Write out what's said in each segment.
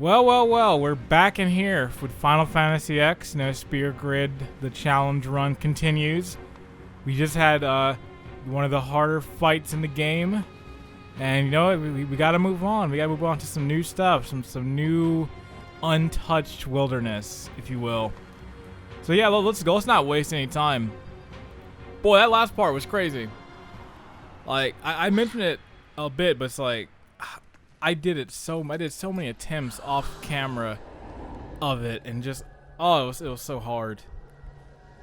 Well, we're back in here with Final Fantasy X. No Spear Grid, the challenge run continues. We just had one of the harder fights in the game. And you know what, we gotta move on. We gotta move on to some new stuff, some new untouched wilderness, if you will. So yeah, let's go. Let's not waste any time. Boy, that last part was crazy. Like, I mentioned it a bit, but it's like, I did so many attempts off camera of it, and just, oh, it was so hard.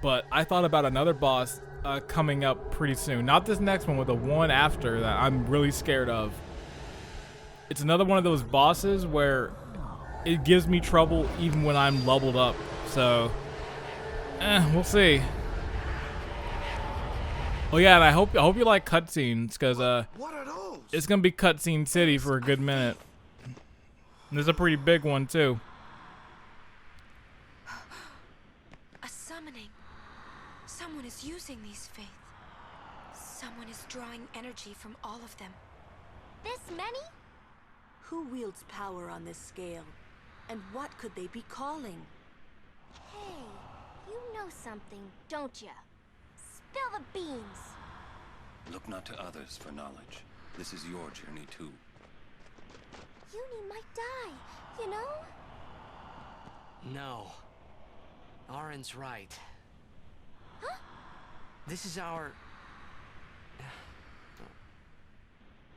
But I thought about another boss coming up pretty soon. Not this next one, but the one after that I'm really scared of. It's another one of those bosses where it gives me trouble even when I'm leveled up. So, we'll see. Oh yeah, and I hope you like cutscenes, cause it's gonna be cutscene city for a good minute. And there's a pretty big one too. A summoning. Someone is using these faith. Someone is drawing energy from all of them. This many? Who wields power on this scale? And what could they be calling? Hey, you know something, don't ya? Spill the beans. Look not to others for knowledge. This is your journey too. Uni might die, you know? No. Arin's right. Huh? This is our...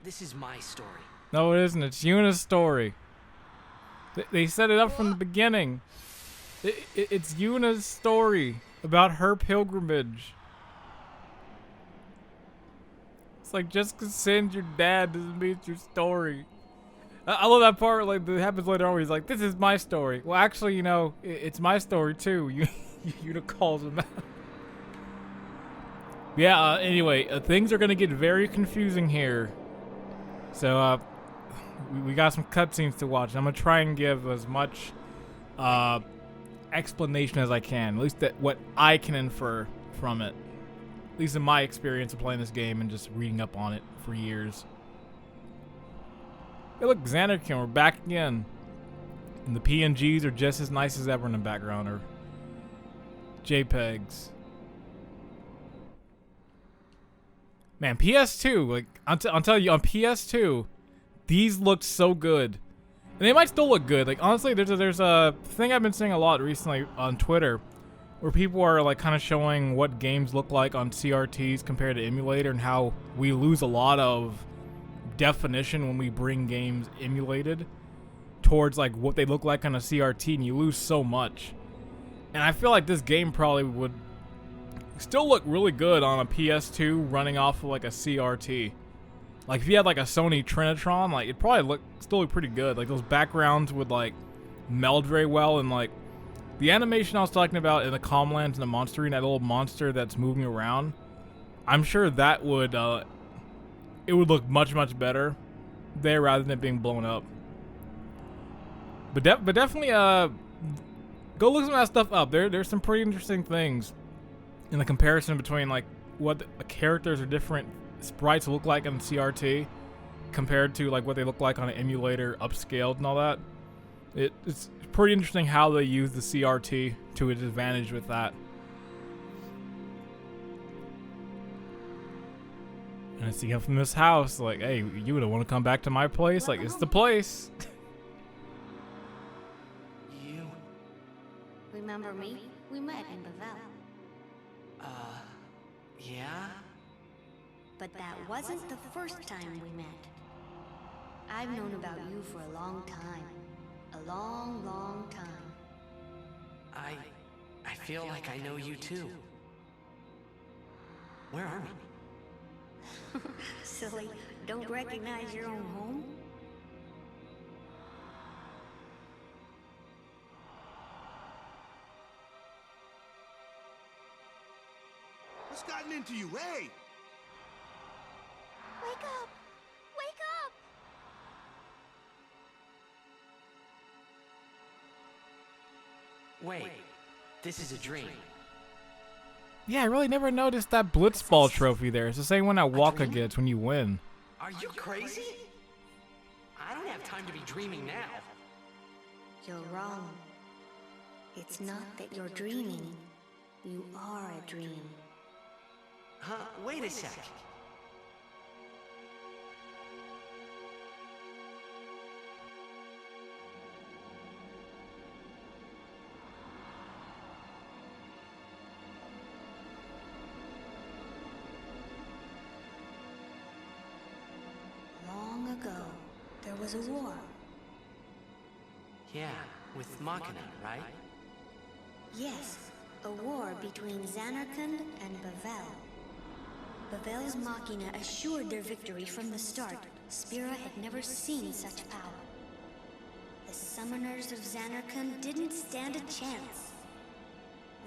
This is my story. No, it isn't. It's Yuna's story. They set it up from the beginning. It's Yuna's story about her pilgrimage. It's like, just because Sin's your dad doesn't mean it's your story. I love that part, like, that happens later on where he's like, this is my story. Well, actually, you know, it's my story too. Yuna calls him out. Yeah, anyway, things are going to get very confusing here. So, we got some cutscenes to watch. I'm going to try and give as much explanation as I can. At least that what I can infer from it. At least in my experience of playing this game and just reading up on it for years. Hey look, Xanarkin, we're back again. And the PNGs are just as nice as ever in the background, or JPEGs. Man, PS2, like, I'll tell you, on PS2, these looked so good. And they might still look good. Like, honestly, there's a thing I've been seeing a lot recently on Twitter, where people are like kind of showing what games look like on CRTs compared to emulator, and how we lose a lot of definition when we bring games emulated towards like what they look like on a CRT, and you lose so much. And I feel like this game probably would still look really good on a PS2 running off of like a CRT. Like if you had like a Sony Trinitron, like it'd probably still look pretty good. Like those backgrounds would like meld very well, and like the animation I was talking about in the Calmlands and the monster arena, that little monster that's moving around, I'm sure that would, it would look much better there rather than it being blown up. But definitely, go look some of that stuff up. There's some pretty interesting things in the comparison between like what the characters or different sprites look like on CRT compared to like what they look like on an emulator upscaled and all that. It's pretty interesting how they use the CRT to its advantage with that. And I see him from this house, like, hey, you would want to come back to my place? Like, it's the place. You... Remember me? We met in Bavelle. Yeah? But that wasn't the first time we met. I've known about you for a long time. A long time. I feel like I know you too. Where are we? Silly, don't recognize your own home? What's gotten into you, hey? Wake up! Wake up! Wait, this is a dream. Yeah, I really never noticed that Blitzball trophy there. It's the same one that Waka gets when you win. Are you crazy? I don't have time to be dreaming now. You're wrong. It's not that you're dreaming. You are a dream. Huh? Wait a sec. Long ago, there was a war. Yeah, with Machina, right? Yes, a war between Zanarkand and Bavel. Bavel's Machina assured their victory from the start. Spira had never seen such power. The summoners of Zanarkand didn't stand a chance.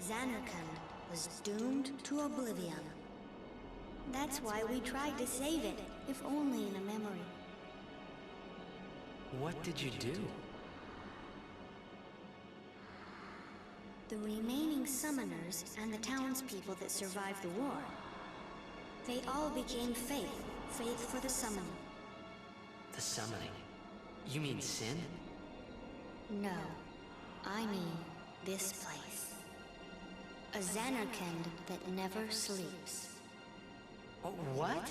Zanarkand was doomed to oblivion. That's why we tried to save it, if only in a memory. What did you do? The remaining summoners and the townspeople that survived the war, they all became faith for the summoning. The summoning. You mean sin? No, I mean this place. A Zanarkand that never sleeps. Oh, what?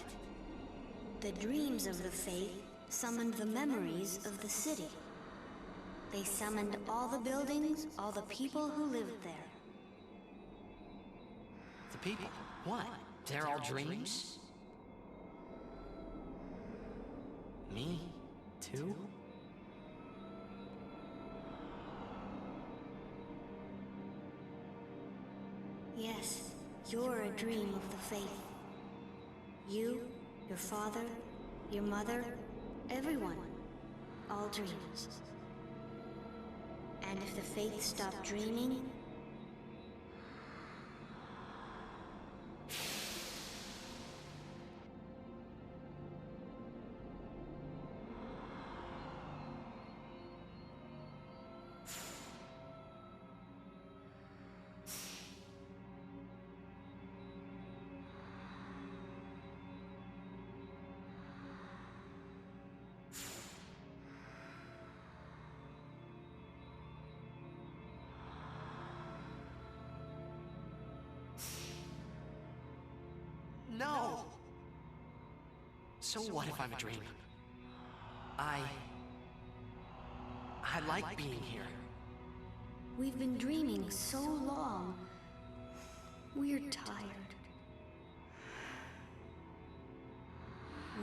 The dreams of the faith summoned the memories of the city. They summoned all the buildings, all the people who lived there. The people? What? They're all dreams? Me? Too? Yes, you're a dream of the faith. You, your father, your mother, everyone. All dreams. And if the faith stopped dreaming, No! So what if I'm a dream? I like being here. we've been dreaming so long. We're tired.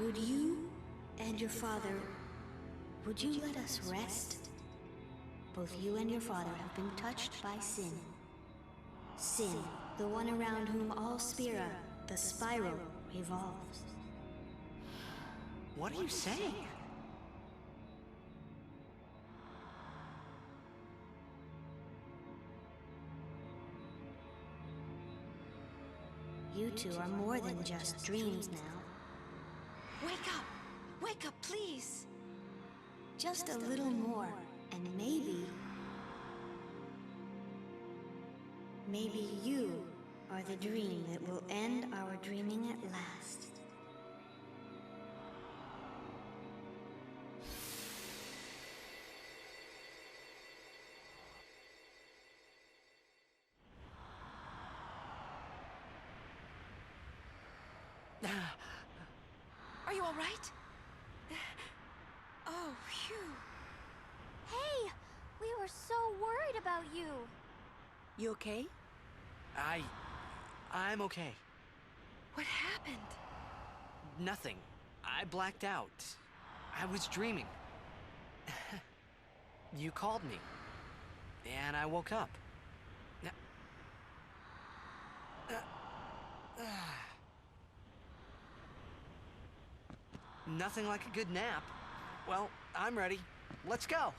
Would you and your father, would you let us rest? Both you and your father have been touched by sin. Sin, the one around whom all Spira, the spiral, revolves. What are you saying? You two are more than just dreams now. Wake up! Wake up, please! Just a little more, and maybe you are the dream that will end our dreaming at last. Are you all right? Oh, phew. Hey! We were so worried about you. You okay? I'm okay. What happened? Nothing. I blacked out. I was dreaming. You called me. And I woke up. Nothing like a good nap. Well, I'm ready. Let's go.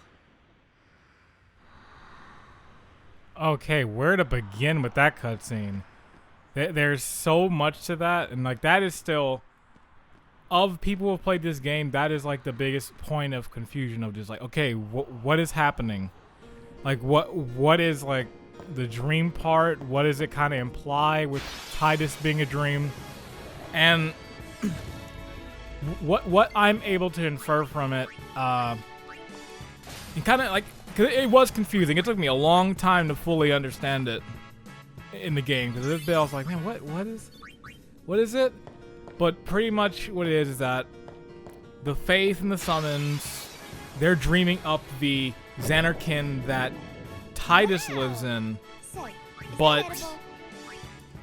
Okay, where to begin with that cutscene? There's so much to that, and like that is still, of people who have played this game, that is like the biggest point of confusion of just like, okay, what is happening? Like what is like the dream part? What does it kind of imply with Titus being a dream? And what I'm able to infer from it, and kind of like 'cause it was confusing. It took me a long time to fully understand it in the game. Because this bit I was like, man, what is it? But pretty much what it is that the Faith and the Summons, they're dreaming up the Xanarkin that Titus lives in. But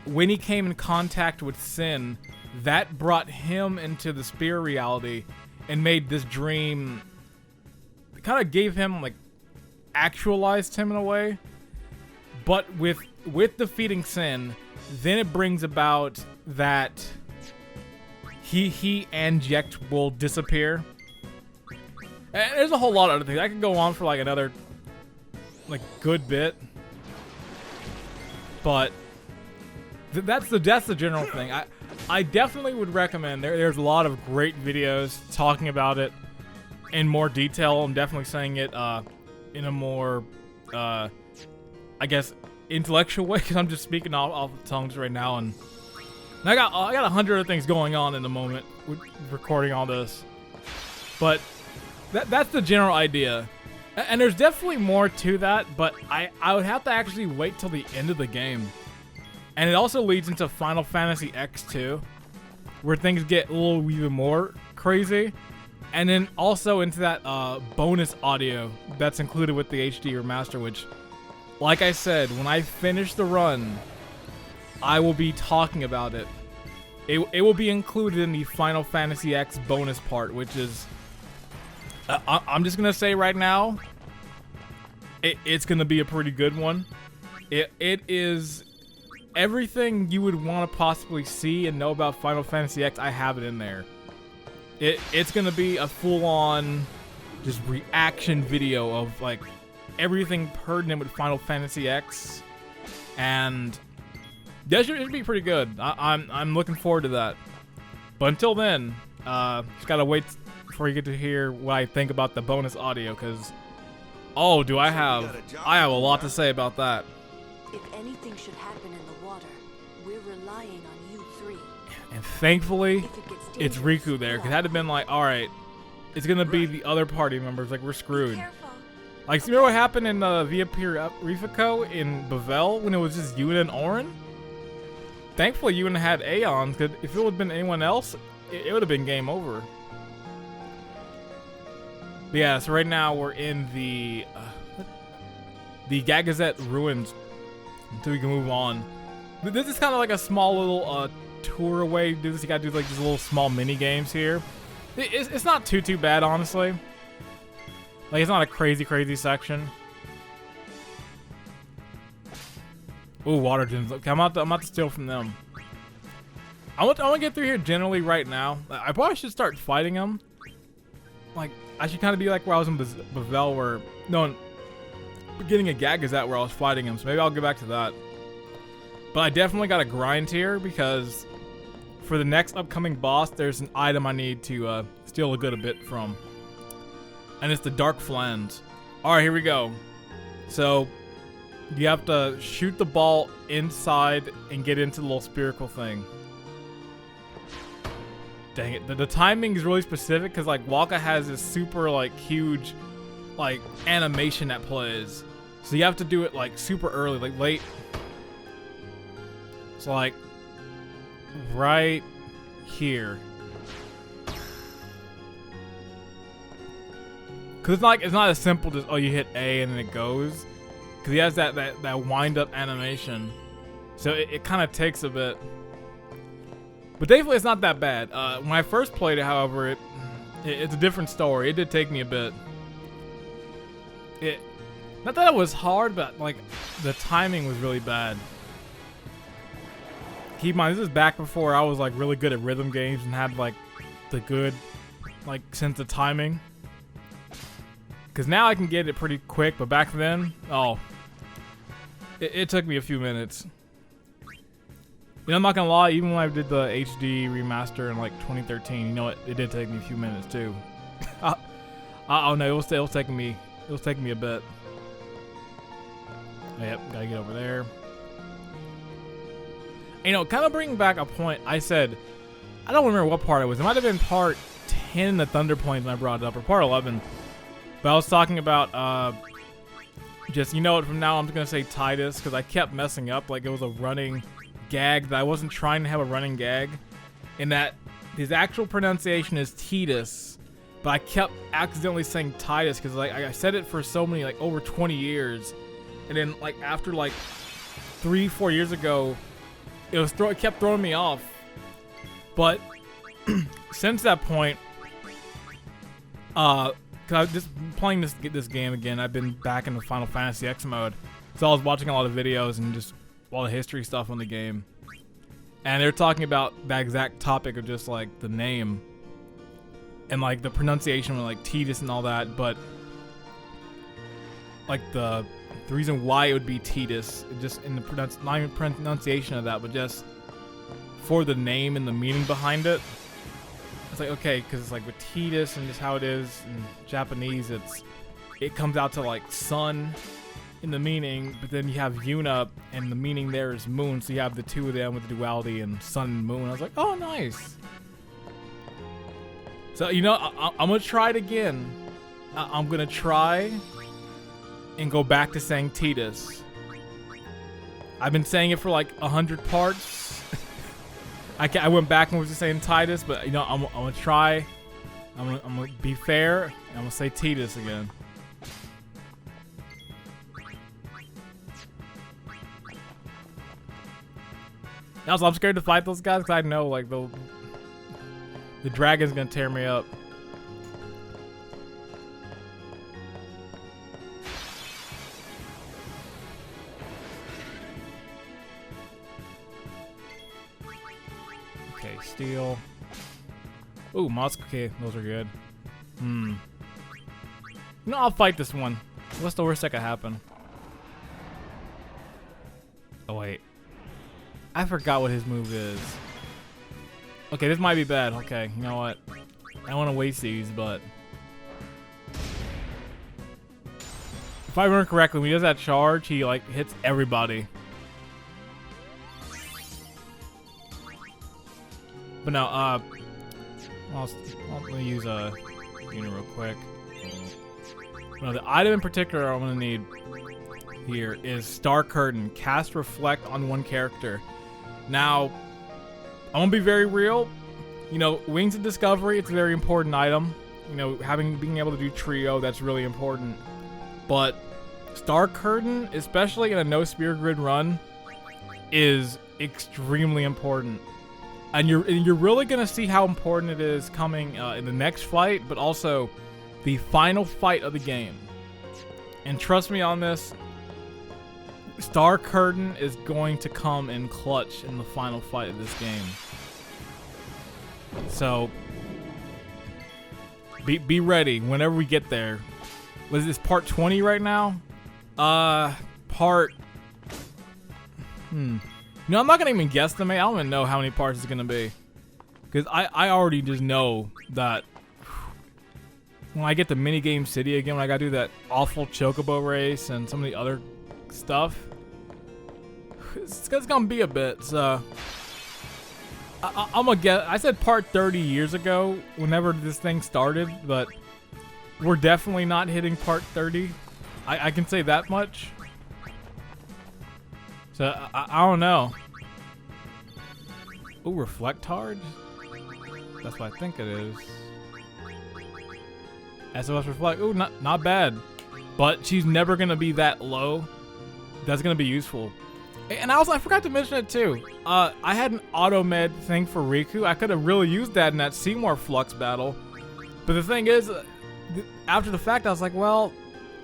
when he came in contact with Sin, that brought him into the spirit reality and made this dream, kind of gave him, like, actualized him in a way. But with defeating Sin, then it brings about that he and Jekt will disappear. And there's a whole lot of other things. I could go on for like another good bit. But that's the general thing. I definitely would recommend. There's a lot of great videos talking about it in more detail. I'm definitely saying it in a more I guess intellectual way, because I'm just speaking off the tongues right now, and I got 100 other things going on in the moment with recording all this. But that's the general idea. And there's definitely more to that, but I would have to actually wait till the end of the game. And it also leads into Final Fantasy X2, where things get a little even more crazy. And then also into that bonus audio that's included with the HD remaster, which, like I said, when I finish the run, I will be talking about it. It will be included in the Final Fantasy X bonus part, which is... I'm just gonna say right now, it's gonna be a pretty good one. It is everything you would want to possibly see and know about Final Fantasy X. I have it in there. It's gonna be a full-on just reaction video of like everything pertinent with Final Fantasy X, and that should be pretty good. I'm looking forward to that. But until then, just gotta wait before you get to hear what I think about the bonus audio, because oh, do I have a lot to say about that. If anything should happen in the water, we're relying on you three. And thankfully, it's Riku there, because it had to been like, all right, it's gonna be the other party members. Like, we're screwed. Like, see, remember what happened in Via Purifico in Bavel when it was just Yuna and Auron? Thankfully, Yuna had Aeon, because if it would have been anyone else, it would have been game over. But yeah, so right now we're in the Gagazet ruins until we can move on. This is kind of like a small little tour away. Do this, you gotta do like these little small mini games here. It's not too bad, honestly. Like, it's not a crazy section. Ooh, water gems. Okay, I'm about to steal from them. I want to get through here generally right now. I probably should start fighting them. Like, I should kind of be like where I was in Bavel, where no, beginning of Gagazet where I was fighting him. So maybe I'll get back to that. But I definitely got to grind here, because for the next upcoming boss, there's an item I need to steal a good bit from. And it's the Dark Flans. Alright, here we go. So, you have to shoot the ball inside and get into the little spherical thing. Dang it. The timing is really specific, because like Waka has this super like huge like animation that plays. So you have to do it like super early, like late. It's like right here. Cause it's not as simple as, oh, you hit A and then it goes. Cause he has that wind up animation. So it kind of takes a bit. But thankfully it's not that bad. When I first played it, however, it's a different story. It did take me a bit. Not that it was hard, but like the timing was really bad. Keep in mind, this is back before I was like really good at rhythm games and had like the good like sense of timing. Cause now I can get it pretty quick, but back then, oh, it took me a few minutes. You know, I'm not gonna lie, even when I did the HD remaster in like 2013, you know what? It did take me a few minutes too. Oh no, it was taking me a bit. Yep, gotta get over there. You know, kind of bringing back a point I said, I don't remember what part it was. It might have been part 10 in the Thunder Plains when I brought it up, or part 11. But I was talking about just, you know what, from now I'm just gonna say Titus, because I kept messing up, like it was a running gag that I wasn't trying to have a running gag, and that his actual pronunciation is Titus, but I kept accidentally saying Titus, because like I said it for so many, like over 20 years, and then like after like 3-4 years ago, it kept throwing me off. But since that point, cause I was just playing this game again, I've been back in the Final Fantasy X mode, so I was watching a lot of videos and just all the history stuff on the game, and they're talking about that exact topic of just like the name and like the pronunciation with like Titus and all that, but like the reason why it would be Titus, just in the not even pronunciation of that, but just for the name and the meaning behind it. It's like, okay, because it's like with Titus and just how it is in Japanese, it comes out to like sun in the meaning, but then you have Yuna and the meaning there is moon, so you have the two of them with the duality and sun and moon. I was like, oh, nice. So, you know, I'm gonna try it again. I'm gonna try and go back to saying Titus. I've been saying it for like 100 parts. I went back and was just saying Titus, but you know, I'm gonna try. I'm gonna be fair, and I'm gonna say Titus again. Also, I'm scared to fight those guys because I know like the dragon's gonna tear me up. Okay, steel. Ooh, Mosk. Okay, those are good. No, I'll fight this one. What's the worst that could happen? Oh wait, I forgot what his move is. Okay, this might be bad. Okay, you know what? I don't want to waste these, but if I remember correctly, when he does that charge, he like hits everybody. But no, let me use a unit real quick. No, the item in particular I'm gonna need here is Star Curtain. Cast Reflect on one character. Now, I'm gonna be very real. You know, Wings of Discovery, it's a very important item. You know, being able to do trio, that's really important. But Star Curtain, especially in a no spear grid run, is extremely important. And you're really gonna see how important it is coming in the next fight, but also the final fight of the game. And trust me on this, Star Curtain is going to come in clutch in the final fight of this game. So be ready whenever we get there. Was this part 20 right now? No, I'm not gonna even guesstimate. I don't even know how many parts it's gonna be, because I already just know that when I get to Minigame City again, when I gotta do that awful Chocobo race and some of the other stuff, it's gonna be a bit. So I'm gonna guess. I said part 30 years ago, whenever this thing started, but we're definitely not hitting part 30. I can say that much. So I don't know. Ooh, Reflect Hard? That's what I think it is. SOS Reflect. Ooh, not bad. But she's never gonna be that low. That's gonna be useful. And also, I forgot to mention it too. I had an auto med thing for Riku. I could have really used that in that Seymour Flux battle. But the thing is, after the fact, I was like, well,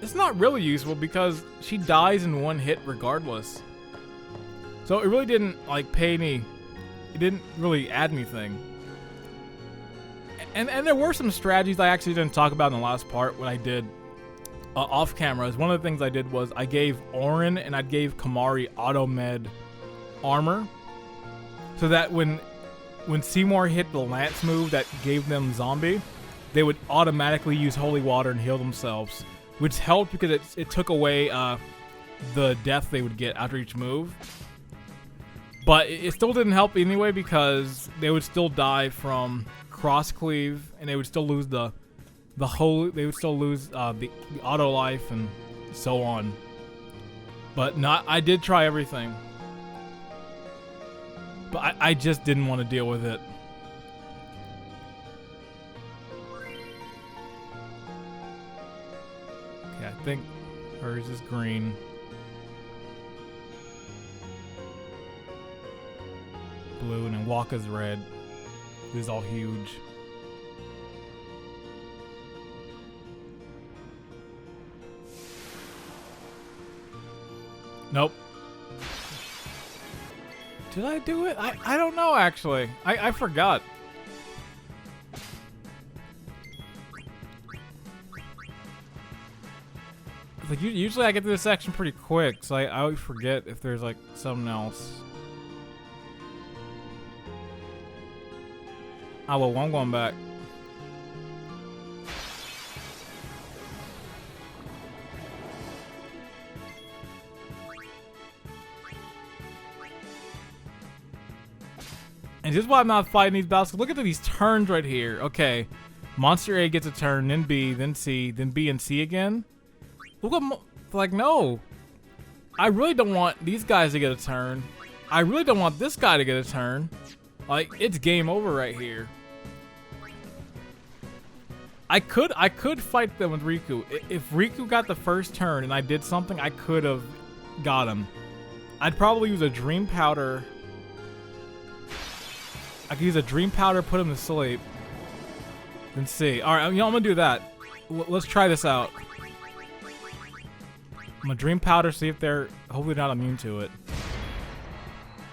it's not really useful because she dies in one hit regardless. So it really didn't like pay me. It didn't really add anything. And there were some strategies I actually didn't talk about in the last part. What I did off camera is one of the things I did was I gave Orin and I gave Kamari auto med armor, so that when Seymour hit the lance move that gave them zombie, they would automatically use holy water and heal themselves, which helped because it took away the death they would get after each move. But it still didn't help anyway because they would still die from cross cleave and they would still lose the auto life and so on. But not, I did try everything. But I just didn't want to deal with it. Okay, I think hers is green. Blue, and then Waka's red. This is all huge. Nope. Did I do it? I don't know, actually. I forgot. Like, usually I get to this section pretty quick, so I always forget if there's, like, something else. Oh, well, I'm going back. And just why I'm not fighting these battles. Look at these turns right here. Okay. Monster A gets a turn, then B, then C, then B and C again. Look at, like, no. I really don't want these guys to get a turn. I really don't want this guy to get a turn. Like, it's game over right here. I could fight them with Riku. If Riku got the first turn and I did something, I could have got him. I'd probably use a Dream Powder. I could use a Dream Powder, put him to sleep. Then see. Alright, you know, I'm gonna do that. Let's try this out. I'm gonna Dream Powder, see if they're hopefully not immune to it.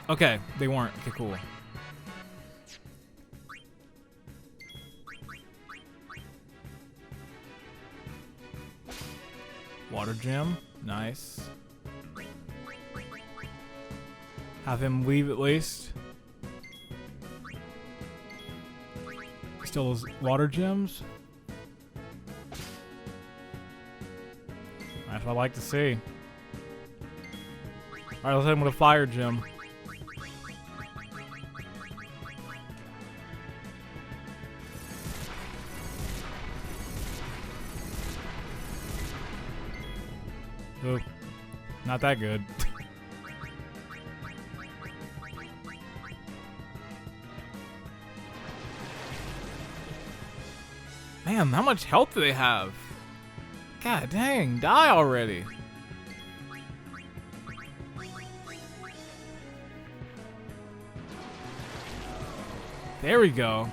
Okay, they weren't. Okay, cool. Water Gem. Nice. Have him leave at least. Still those water gems. That's what I like to see. Alright, let's hit him with a fire gem. Ooh, not that good. Man, how much health do they have? God dang, die already. There we go.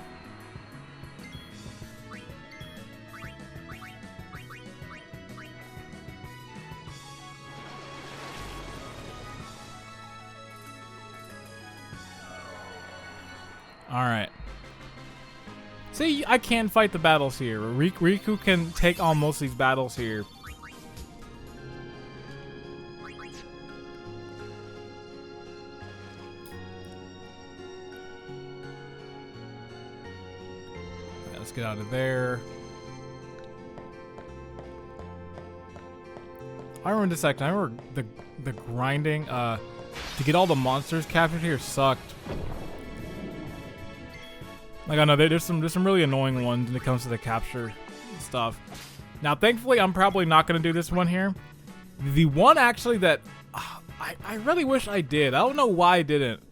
Alright. See, I can fight the battles here. Riku can take on most of these battles here. Right, let's get out of there. I remember this section. I remember the grinding to get all the monsters captured here sucked. Like, I know there's some really annoying ones when it comes to the capture stuff. Now, thankfully, I'm probably not going to do this one here. The one actually that I really wish I did. I don't know why I didn't.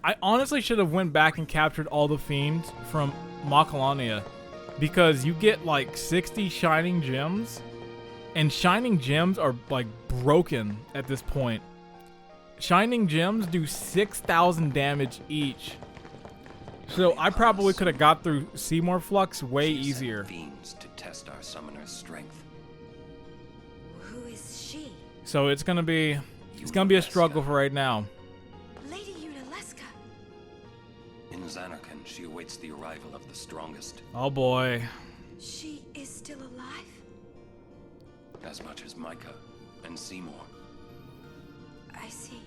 I honestly should have went back and captured all the fiends from Macalania, because you get like 60 shining gems, and shining gems are like broken at this point. Shining gems do 6,000 damage each. So I probably could have got through Seymour Flux way easier. Fiends to test our summoner's strength. Who is she? So it's gonna be a struggle for right now. Lady Unaleska. In Xanarkand, she awaits the arrival of the strongest. Oh boy. She is still alive? As much as Micah and Seymour. I see.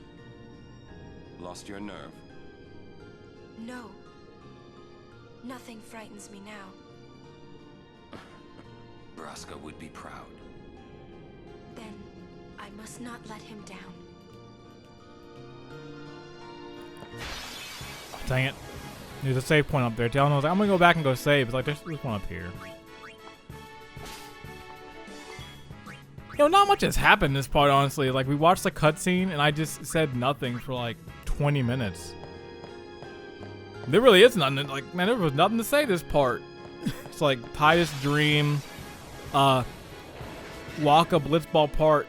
Lost your nerve? No. Nothing frightens me now. Braska would be proud. Then I must not let him down. Oh, dang it. There's a save point up there. Dylan was like, I'm gonna go back and go save. It's like, there's one up here. You know, not much has happened this part, honestly. Like, we watched the cutscene, and I just said nothing for, like, 20 minutes. There really is nothing. Like, man, there was nothing to say this part. It's like, Titus Dream, Waka Blitzball part,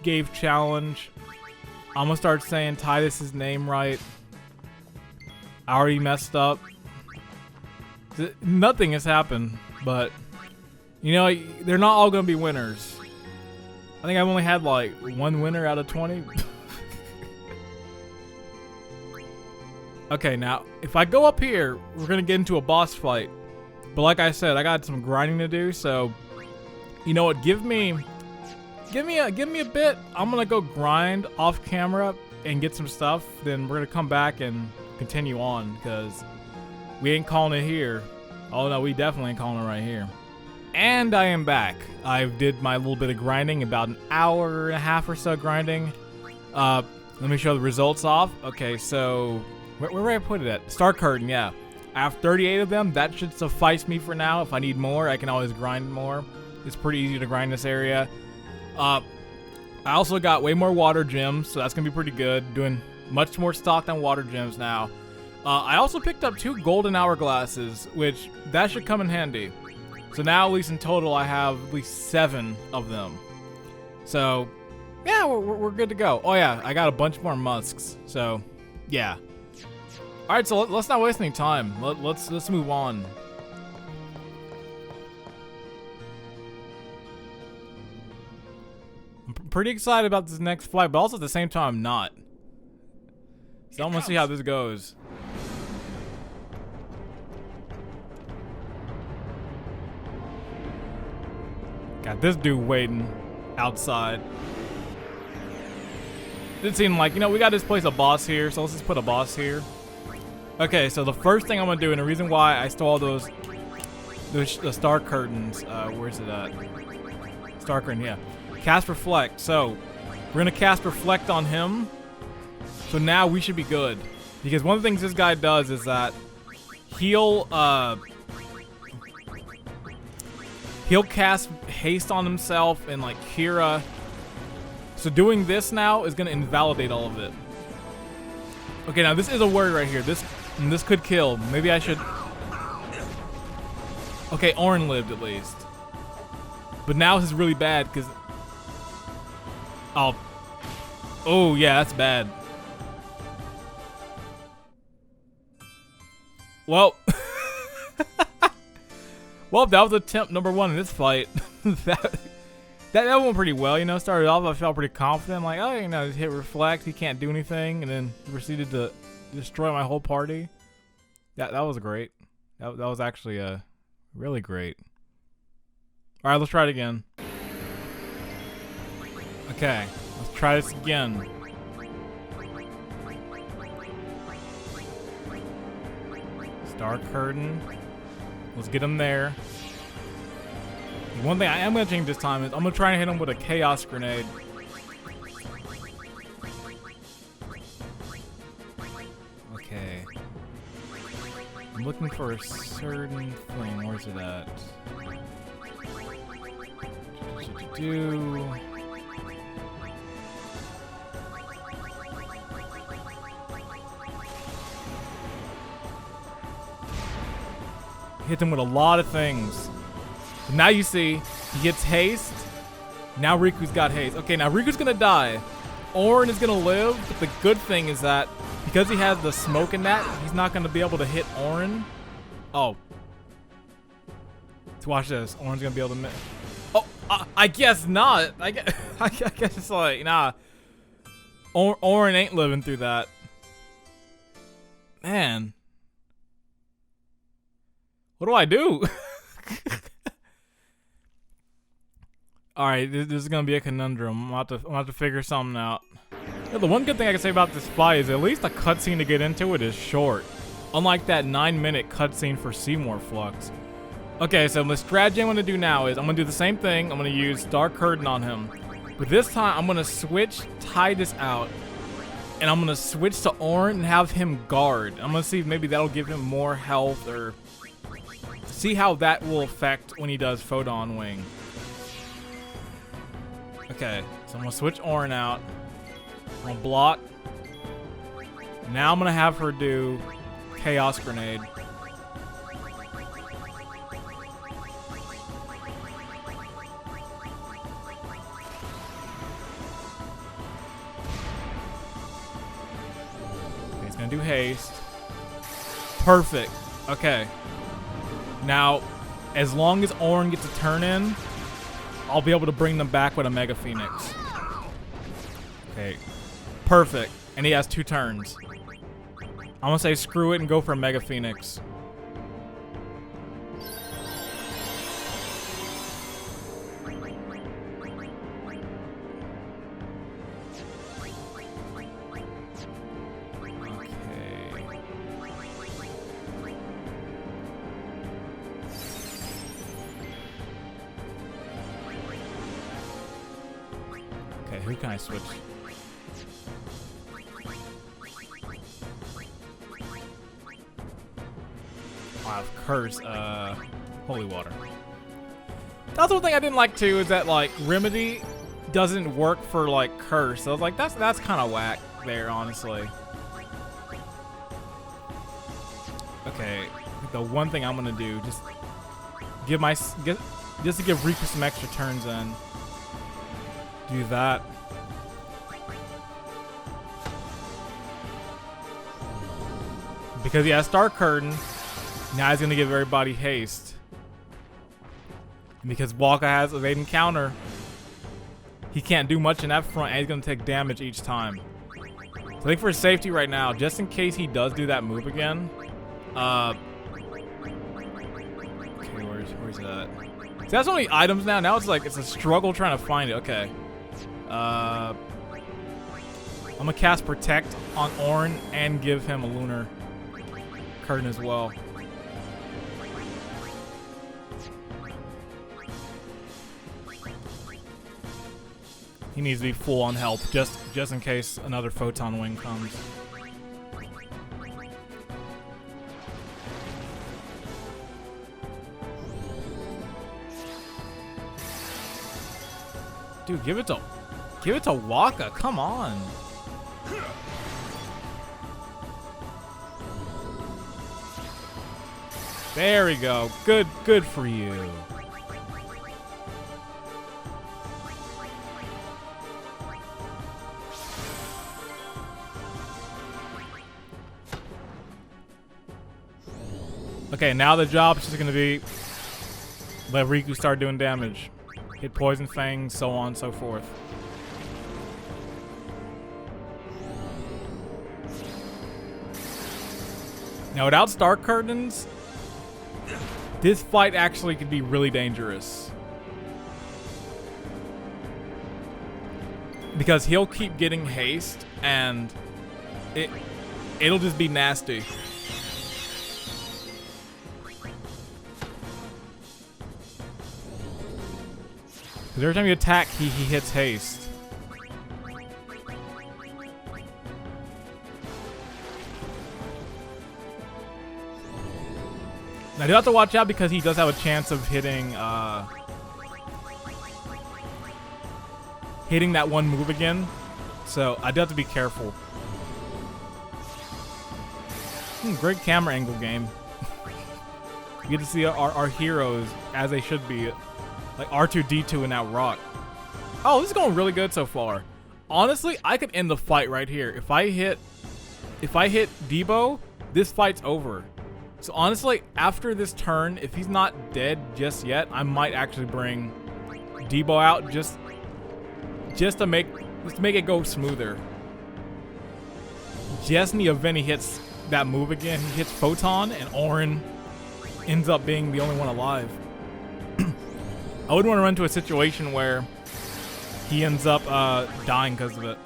gave challenge. I'm gonna start saying Titus's name right. I already messed up. Nothing has happened, but, you know, they're not all gonna be winners. I think I've only had like one winner out of 20. Okay, now if I go up here, we're gonna get into a boss fight. But like I said, I got some grinding to do, so you know what? Give me a bit. I'm gonna go grind off camera and get some stuff. Then we're gonna come back and continue on because we ain't calling it here. Oh no, we definitely ain't calling it right here. And I am back. I did my little bit of grinding, about an hour and a half or so grinding. Let me show the results off. Okay, so where did I put it at? Star Curtain, yeah. I have 38 of them. That should suffice me for now. If I need more, I can always grind more. It's pretty easy to grind this area. I also got way more water gems, so that's gonna be pretty good. Doing much more stock than water gems now. I also picked up 2 golden hourglasses, which that should come in handy. So now, at least in total, I have at least 7 of them. So, yeah, we're good to go. Oh yeah, I got a bunch more musks. So, yeah. All right, so let's not waste any time. Let's move on. I'm pretty excited about this next fight, but also at the same time, I'm not. So I'm gonna see how this goes. Got this dude waiting outside. It seemed like, you know, we got to place a boss here, so let's just put a boss here. Okay, so the first thing I'm gonna do, and the reason why I stole those the star curtains, where's it at? Star curtain, yeah. Cast Reflect. So we're gonna cast Reflect on him. So now we should be good, because one of the things this guy does is that he'll cast haste on himself and like Kira. So doing this now is gonna invalidate all of it. Okay, now this is a word right here. This could kill. Maybe I should. Okay, Orin lived at least. But now this is really bad because. Oh yeah, that's bad. Well. Well, that was attempt number 1 in this fight. that went pretty well, you know. Started off, I felt pretty confident, like, oh, you know, hit reflect, he can't do anything, and then he proceeded to destroy my whole party. That was great. That was actually really great. All right, let's try it again. Okay, let's try this again. Star Curtain. Let's get him there. One thing I am going to change this time is I'm going to try and hit him with a Chaos Grenade. Okay. I'm looking for a certain thing. Where's it at? Hit him with a lot of things. Now you see, he gets haste. Now Riku's got haste. Okay, now Riku's gonna die. Orin is gonna live, but the good thing is that because he has the smoke in that, he's not gonna be able to hit Orin. Oh. Let's watch this. Orin's gonna be able to miss. Oh, I guess not. I guess it's like, nah. Orin ain't living through that. Man. What do I do? Alright, this is gonna be a conundrum. I'm gonna have to figure something out. Yeah, the one good thing I can say about this fight is at least the cutscene to get into it is short. Unlike that 9-minute cutscene for Seymour Flux. Okay, so the strategy I'm gonna do now is I'm gonna do the same thing. I'm gonna use Star Curtain on him. But this time I'm gonna switch Titus out. And I'm gonna switch to Orin and have him guard. I'm gonna see if maybe that'll give him more health or see how that will affect when he does Photon Wing. Okay, so I'm gonna switch Orin out. I'm gonna block. Now I'm gonna have her do Chaos Grenade. Okay, he's gonna do haste. Perfect. Okay. Now, as long as Orin gets a turn in, I'll be able to bring them back with a Mega Phoenix. Okay. Perfect. And he has 2 turns. I'm gonna say screw it and go for a Mega Phoenix. Okay, who can I switch? I have Curse, Holy Water. That's one thing I didn't like too, is that like Remedy doesn't work for like Curse. So I was like, that's kind of whack there, honestly. Okay, the one thing I'm gonna do, just to give Riku some extra turns in. Do that. Because he has Star Curtain, now he's gonna give everybody haste. And because Waka has evade and counter, he can't do much in that front, and he's gonna take damage each time. So I think for safety right now, just in case he does do that move again. Okay, where's that? See, that's only items now. Now it's like it's a struggle trying to find it. Okay. I'm gonna cast Protect on Orin and give him a Lunar Curtain as well. He needs to be full on health just in case another Photon Wing comes. Dude, give it to Waka. Come on. There we go. Good for you. Okay, now the job's just gonna be let Riku start doing damage. Hit Poison Fang, so on and so forth. Now without Star Curtains, this fight actually could be really dangerous. Because he'll keep getting haste and it'll just be nasty. Because every time you attack, he hits haste. Now, you do have to watch out because he does have a chance of hitting that one move again. So, I do have to be careful. Great camera angle game. You get to see our heroes as they should be. Like R2-D2 and now Rock. Oh, this is going really good so far. Honestly, I could end the fight right here. If I hit Debo, this fight's over. So honestly, after this turn, if he's not dead just yet, I might actually bring Debo out just to make it go smoother. Just in the event he hits that move again, he hits Photon and Orin ends up being the only one alive. I wouldn't want to run into a situation where he ends up dying because of it.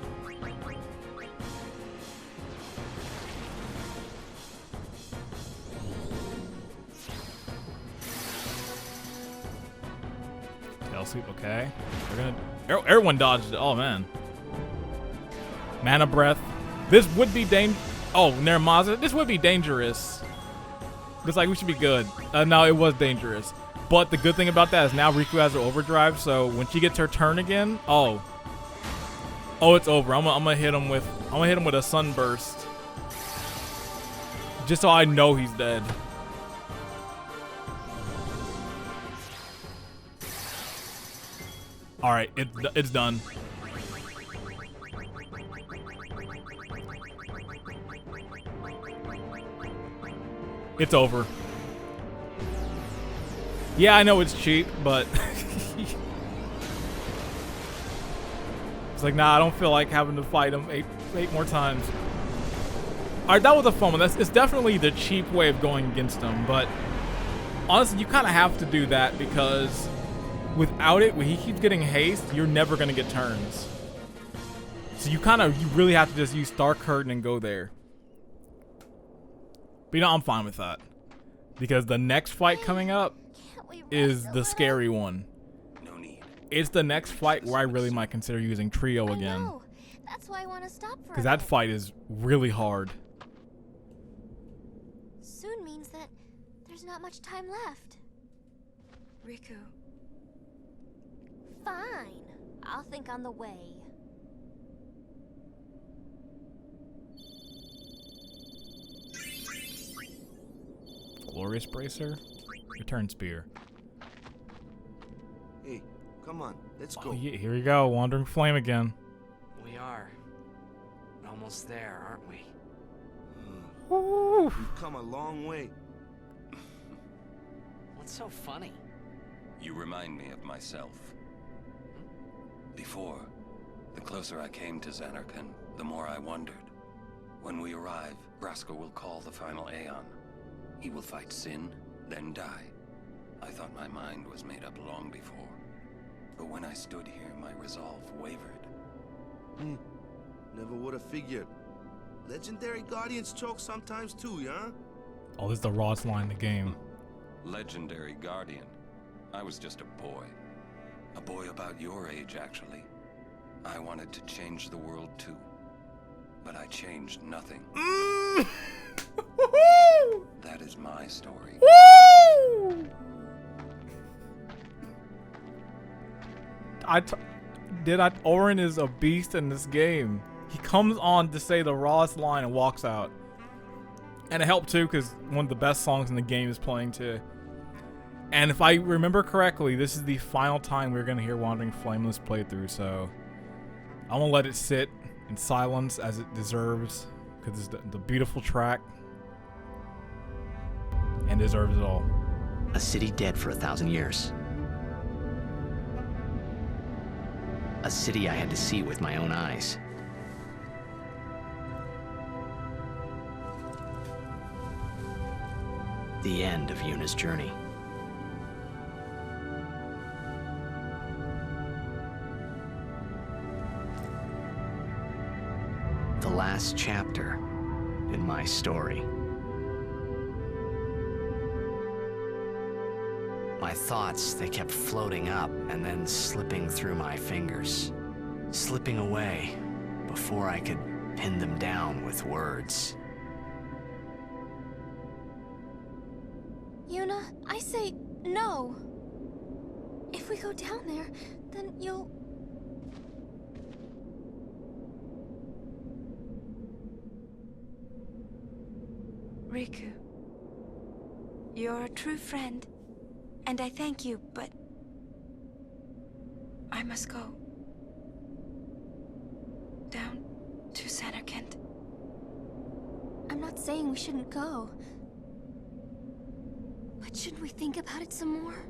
Tail sweep, okay. We're gonna. Everyone dodged it. Oh man. Mana breath. This would be Oh, Nermaza. This would be dangerous. Looks like we should be good. No, it was dangerous. But the good thing about that is now Riku has her overdrive, so when she gets her turn again, oh, it's over. I'm gonna hit him with a sunburst, just so I know he's dead. All right, it's done. It's over. Yeah, I know it's cheap, but it's like, nah, I don't feel like having to fight him eight more times. All right, that was a fun one. It's definitely the cheap way of going against him, but honestly, you kind of have to do that because without it, when he keeps getting haste, you're never gonna get turns. So you really have to just use Star Curtain and go there. But you know, I'm fine with that because the next fight coming up is the scary one. No need. It's the next fight where I really might consider using Trio again. No, that's why I want to stop for Because that fight is really hard. Soon means that there's not much time left. Riku. Fine. I'll think on the way. Glorious Bracer. Return Spear. Hey, come on, let's go. Oh, yeah, here we go. Wandering Flame again. We are. Almost there, aren't we? Woo! We've come a long way. What's so funny? You remind me of myself. Before, the closer I came to Xanarkand, the more I wondered. When we arrive, Brasker will call the final Aeon. He will fight Sin, then die. I thought my mind was made up long before. But when I stood here, my resolve wavered. Never would have figured. Legendary Guardians choke sometimes too, yeah? Oh, this is the rawest line in the game. Legendary Guardian. I was just a boy. A boy about your age, actually. I wanted to change the world too. But I changed nothing. That is my story. Orin is a beast in this game. He comes on to say the rawest line and walks out. And it helped too, because one of the best songs in the game is playing too. And if I remember correctly, this is the final time we're going to hear Wandering Flameless playthrough, so I'm going to let it sit in silence as it deserves, because it's the beautiful track and deserves it all. A city dead for 1,000 years. A city I had to see with my own eyes. The end of Yuna's journey. The last chapter in my story. My thoughts, they kept floating up and then slipping through my fingers, slipping away before I could pin them down with words. Yuna, I say no. If we go down there, then you'll... Riku. You're a true friend. And I thank you, but I must go. Down to Xanarkand. I'm not saying we shouldn't go. But shouldn't we think about it some more?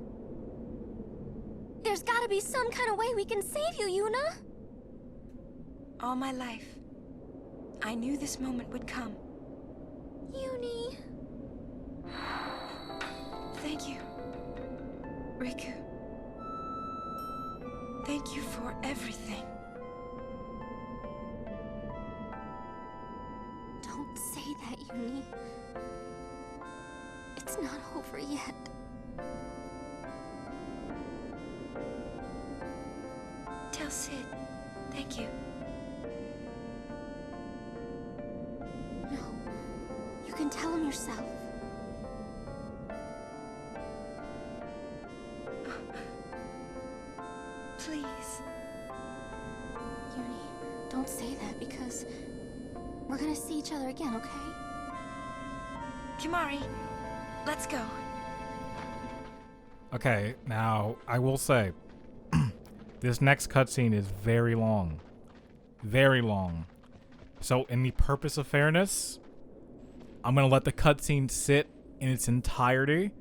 There's gotta be some kind of way we can save you, Yuna! All my life, I knew this moment would come. Yuni... Thank you, Riku. Thank you for everything. Don't say that, Yuni. It's not over yet. Tell Sid, thank you. No, you can tell him yourself. Yes. Uni, don't say that because we're gonna see each other again, okay? Kimari, let's go. Okay, now I will say, this next cutscene is very long. Very long. So, in the purpose of fairness, I'm going to let the cutscene sit in its entirety.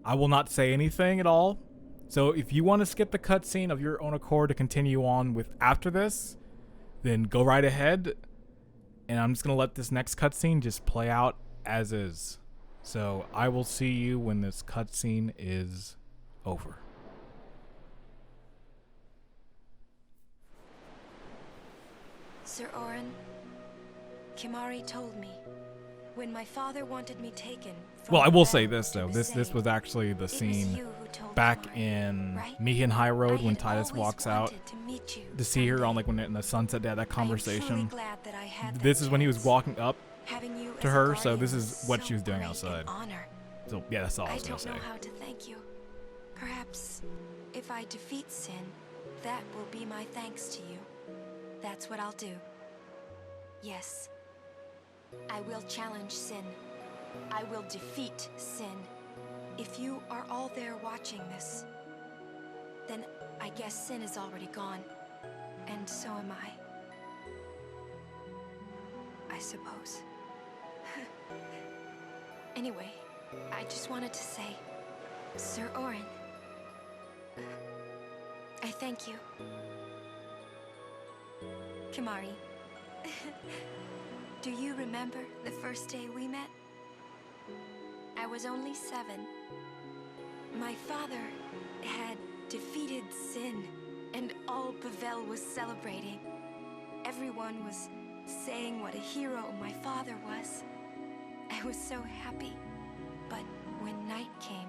I will not say anything at all. So, if you want to skip the cutscene of your own accord to continue on with after this, then go right ahead. And I'm just going to let this next cutscene just play out as is. So, I will see you when this cutscene is over. Sir Orin, Kimari told me when my father wanted me taken from Well, I will Bevelle say this to though. This Besaid, was actually the it was scene you who told back Kimari, in right? Mihian High Road I when had Titus always walks out wanted to meet you to see her on someday. like when in the sunset they had that I am conversation. truly glad that I had This that is when he was chance. walking up Having you to as a her, so guardian this was is what so she was doing great an outside. honor. So yeah, that's all I I was gonna don't say. know how to thank you. Perhaps if I defeat Sin, that will be my thanks to you. That's what I'll do. Yes. I will challenge Sin. I will defeat Sin. If you are all there watching this, then I guess Sin is already gone. And so am I suppose. Anyway, I just wanted to say, Sir Orin, I thank you. Kimari, do you remember the first day we met? I was only 7. My father had defeated Sin, and all Bevelle was celebrating. Everyone was saying what a hero my father was. I was so happy. But when night came,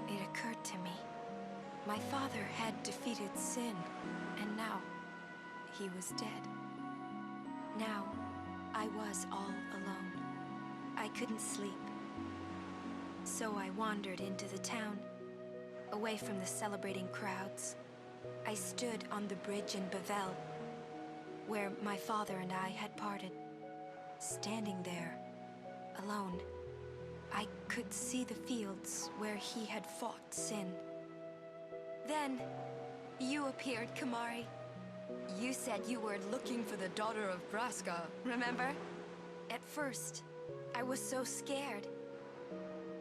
it occurred to me. My father had defeated Sin, and now he was dead. Now, I was all alone. I couldn't sleep. So I wandered into the town, away from the celebrating crowds. I stood on the bridge in Bevelle, where my father and I had parted. Standing there, alone, I could see the fields where he had fought Sin. Then, you appeared, Kimari. You said you were looking for the daughter of Braska, remember? At first, I was so scared.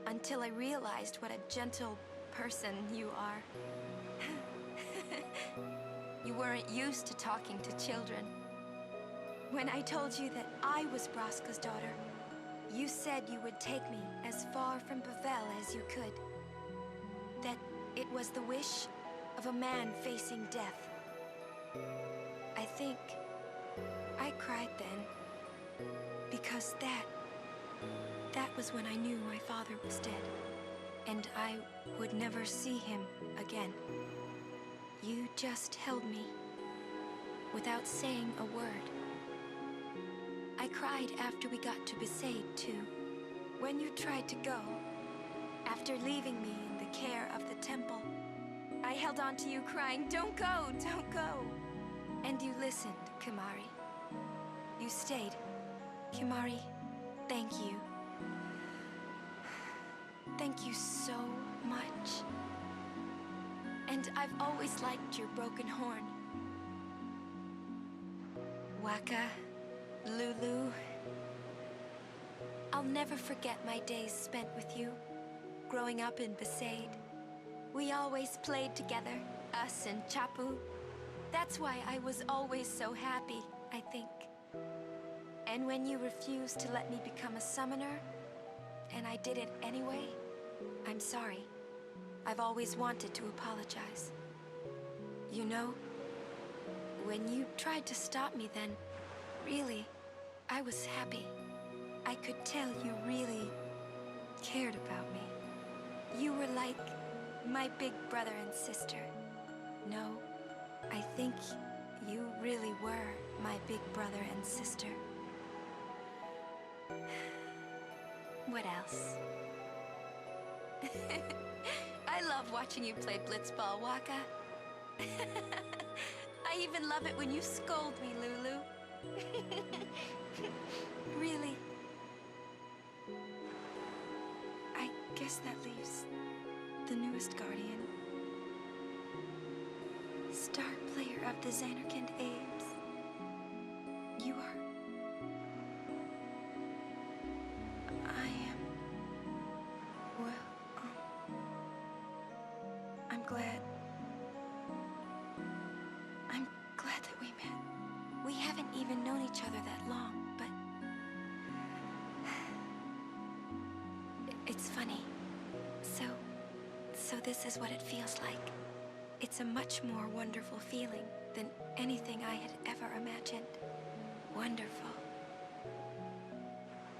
Until I realized what a gentle person you are. You weren't used to talking to children. When I told you that I was Braska's daughter, you said you would take me as far from Bevelle as you could. That it was the wish of a man facing death. I think I cried then, because that was when I knew my father was dead, and I would never see him again. You just held me, without saying a word. I cried after we got to Besaid, too. When you tried to go, after leaving me in the care of the temple, I held on to you crying, "Don't go, don't go!" And you listened, Kimari. You stayed. Kimari, thank you. Thank you so much. And I've always liked your broken horn. Waka, Lulu. I'll never forget my days spent with you, growing up in Besaid. We always played together, us and Chapu. That's why I was always so happy, I think. And when you refused to let me become a summoner, and I did it anyway, I'm sorry. I've always wanted to apologize. You know, when you tried to stop me then, really, I was happy. I could tell you really cared about me. You were like my big brother and sister. No, I think you really were my big brother and sister. What else? I love watching you play blitzball, Waka. I even love it when you scold me, Lulu. Really. I guess that leaves the newest guardian. Star player of the Xanarkand Ames. You are. I am. Well, I'm glad. I'm glad that we met. We haven't even known each other that long, but it's funny. So this is what it feels like. It's a much more wonderful feeling than anything I had ever imagined. Wonderful.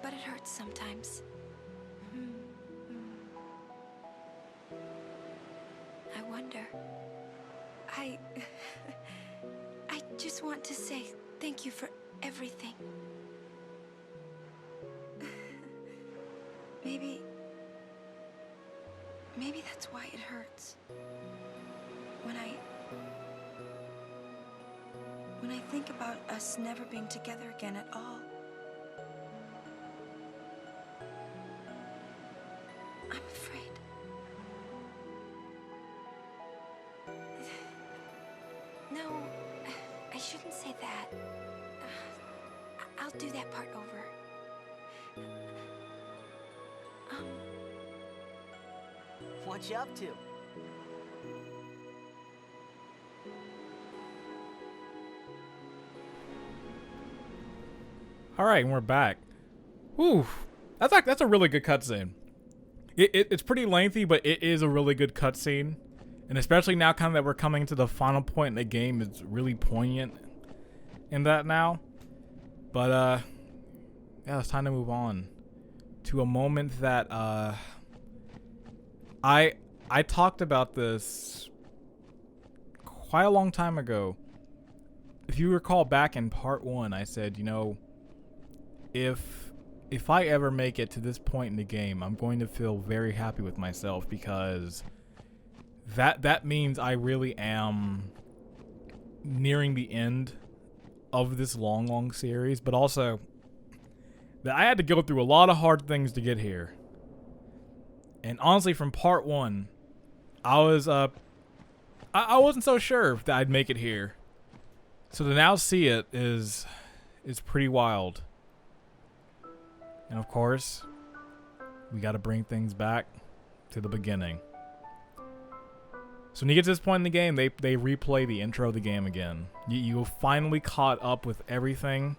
But it hurts sometimes. I wonder. I just want to say thank you for everything. Maybe that's why it hurts. When I think about us never being together again at all, I'm afraid. No, I shouldn't say that. I'll do that part over. What you up to? All right, and we're back. Whew, that's a really good cutscene. It's pretty lengthy, but it is a really good cutscene, and especially now, kind of that we're coming to the final point in the game, it's really poignant in that now. But yeah, it's time to move on to a moment that I talked about this quite a long time ago. If you recall back in part 1, I said, you know, if I ever make it to this point in the game, I'm going to feel very happy with myself, because that means I really am nearing the end of this long series, but also that I had to go through a lot of hard things to get here. And honestly, from part 1, I wasn't so sure that I'd make it here. So to now see it is pretty wild. And of course, we got to bring things back to the beginning. So when you get to this point in the game, they replay the intro of the game again. You finally caught up with everything.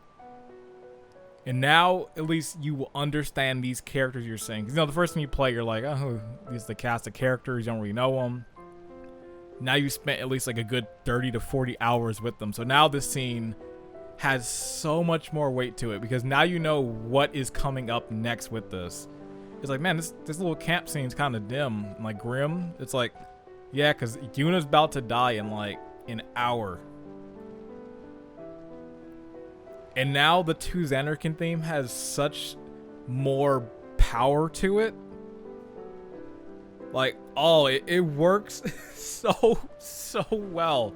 And now, at least you will understand these characters you're seeing. Because, you know, the first time you play, you're like, oh, these are the cast of characters. You don't really know them. Now you spent at least like a good 30 to 40 hours with them. So now this scene has so much more weight to it, because now you know what is coming up next with this. It's like, man, this little camp scene's kind of dim and like grim. It's like, yeah, because Yuna's about to die in like an hour. And now the 2 Xanarkand theme has such more power to it. Like, oh, it works so well.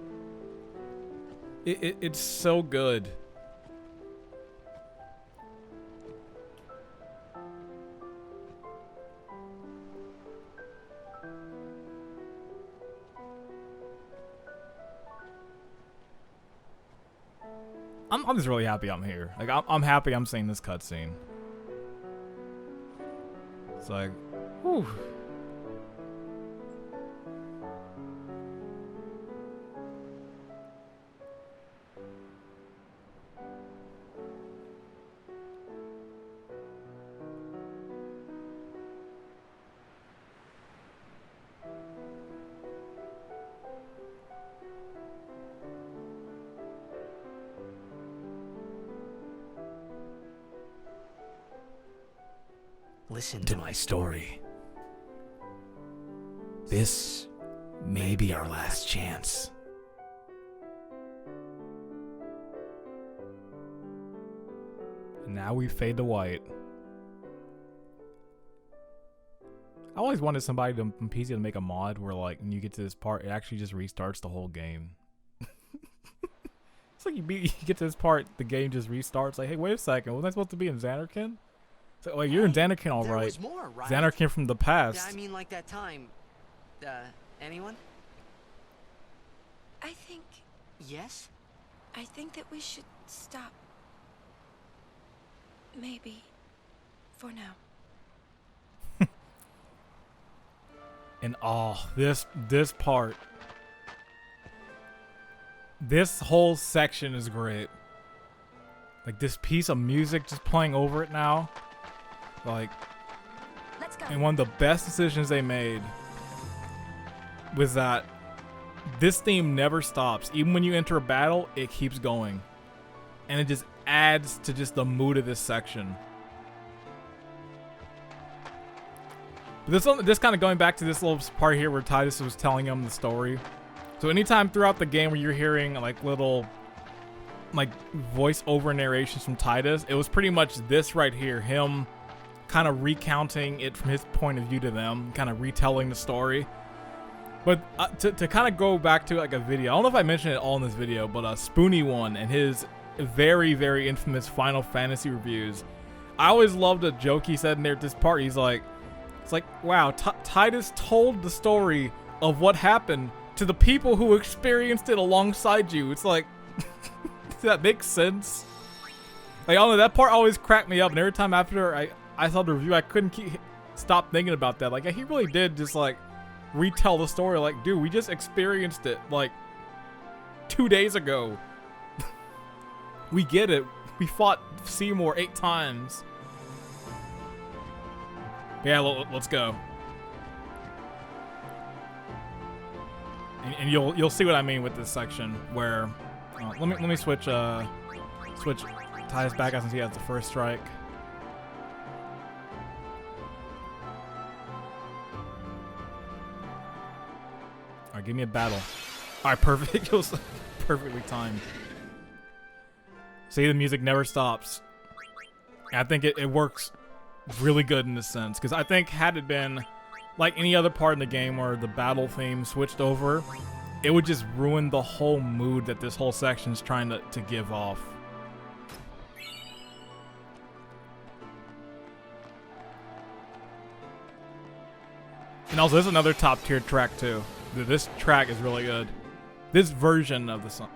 It's so good. I'm just really happy I'm here. Like, I'm happy I'm seeing this cutscene. It's like, whew. Listen to my story. This may be our last chance. And now we fade to white. I always wanted somebody to on PC to make a mod where like when you get to this part, it actually just restarts the whole game. It's like you get to this part, the game just restarts. Like, hey, wait a second, wasn't I supposed to be in Xanarkin? So, like, you're in Xanarkin, all right. There was more, right? Xanarkin from the past. Yeah, I mean, like that time. Anyone? I think Yes? I think that we should stop. Maybe. For now. And oh, this part. This whole section is great. Like this piece of music just playing over it now. Like, Let's go. and one of the best decisions they made was that this theme never stops. Even when you enter a battle, it keeps going. And it just adds to just the mood of this section. But this kind of going back to this little part here where Titus was telling him the story. So anytime throughout the game where you're hearing like little like voice over narrations from Titus, it was pretty much this right here, him kind of recounting it from his point of view to them, kind of retelling the story. But to kind of go back to like a video, I don't know if I mentioned it all in this video, but Spoony One and his very, very infamous Final Fantasy reviews. I always loved a joke he said in there at this part. He's like, it's like, wow, Titus told the story of what happened to the people who experienced it alongside you. It's like, does that make sense? Like, I don't know, that part always cracked me up. And every time after I saw the review, I couldn't stop thinking about that. Like, he really did just like retell the story. Like, dude, we just experienced it like 2 days ago. We get it. We fought Seymour 8 times. Yeah, let's go. And you'll see what I mean with this section where let me switch Titus back out since he has the first strike. All right, give me a battle. All right, perfect. It was perfectly timed. See, the music never stops. And I think it works really good in this sense, because I think had it been like any other part in the game where the battle theme switched over, it would just ruin the whole mood that this whole section is trying to give off. And also, this is another top tier track too. This track is really good. This version of the song.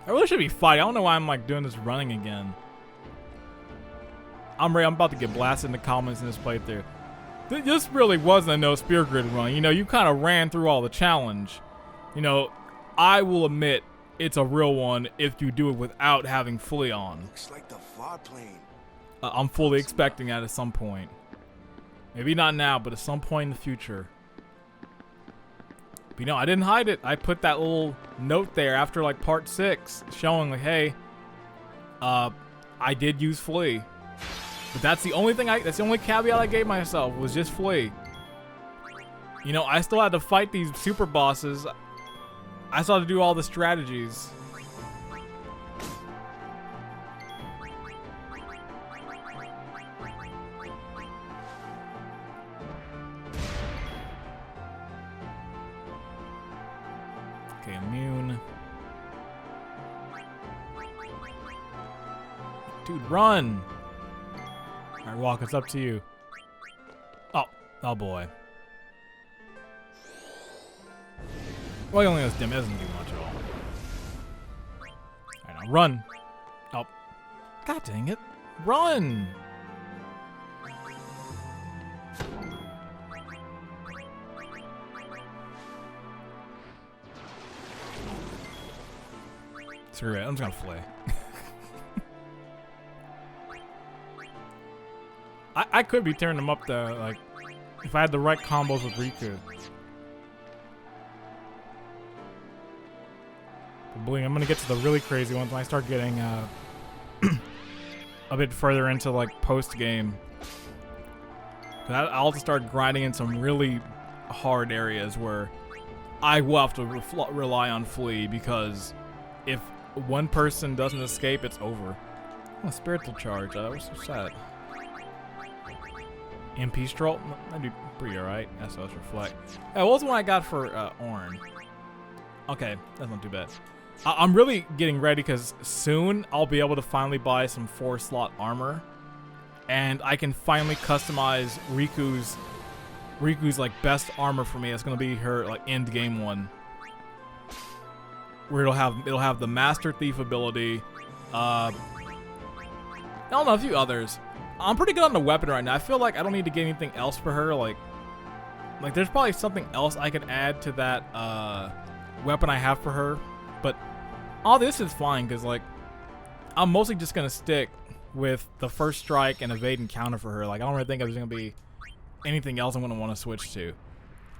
I really should be fighting. I don't know why I'm like doing this running again. I'm about to get blasted in the comments in this playthrough. This really wasn't a no spear grid run. You know, you kind of ran through all the challenge. You know, I will admit it's a real one if you do it without having Flea on. Looks like the far plane. I'm fully expecting that at some point. Maybe not now, but at some point in the future. But, you know, I didn't hide it. I put that little note there after like part 6 showing like, hey, I did use Flea. But that's the only thing that's the only caveat I gave myself was just Flea. You know, I still had to fight these super bosses. I still had to do all the strategies. Okay, immune. Dude, run! Alright, Walk, it's up to you. Oh boy. Well, he only has dim. It doesn't do much at all. Alright, now run. Oh. God dang it. Run! Screw it. I'm just gonna flay. I could be tearing them up though, like, if I had the right combos with Riku. But believe me, I'm gonna get to the really crazy ones when I start getting a bit further into like post game. I'll just start grinding in some really hard areas where I will have to rely on Flea, because if one person doesn't escape, it's over. Oh, spiritual charge. What's that? MP stroll? That'd be pretty alright. SOS reflect. What was the one I got for Orn? Okay, that's not too bad. I'm really getting ready because soon I'll be able to finally buy some 4-slot armor, and I can finally customize Riku's like best armor for me. It's gonna be her like end game one, where it'll have the Master Thief ability. I don't know, a few others. I'm pretty good on the weapon right now. I feel like I don't need to get anything else for her. Like there's probably something else I could add to that weapon I have for her. But all this is fine because like I'm mostly just gonna stick with the first strike and evade and counter for her. Like I don't really think there's gonna be anything else I'm gonna want to switch to.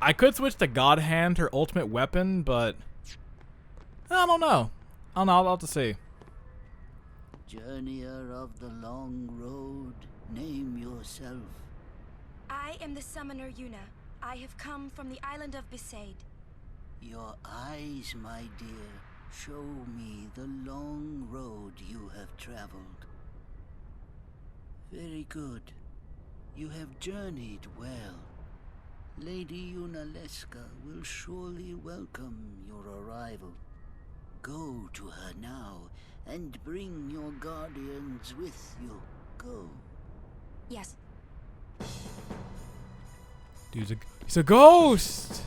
I could switch to God Hand, her ultimate weapon, but I don't know. I'll have to see. Journeyer of the long road, name yourself. I am the summoner Yuna. I have come from the island of Besaid. Your eyes, my dear, show me the long road you have traveled. Very good. You have journeyed well. Lady Yunalesca will surely welcome your arrival. Go to her now and bring your guardians with you. Go. Yes. Dude, he's a ghost!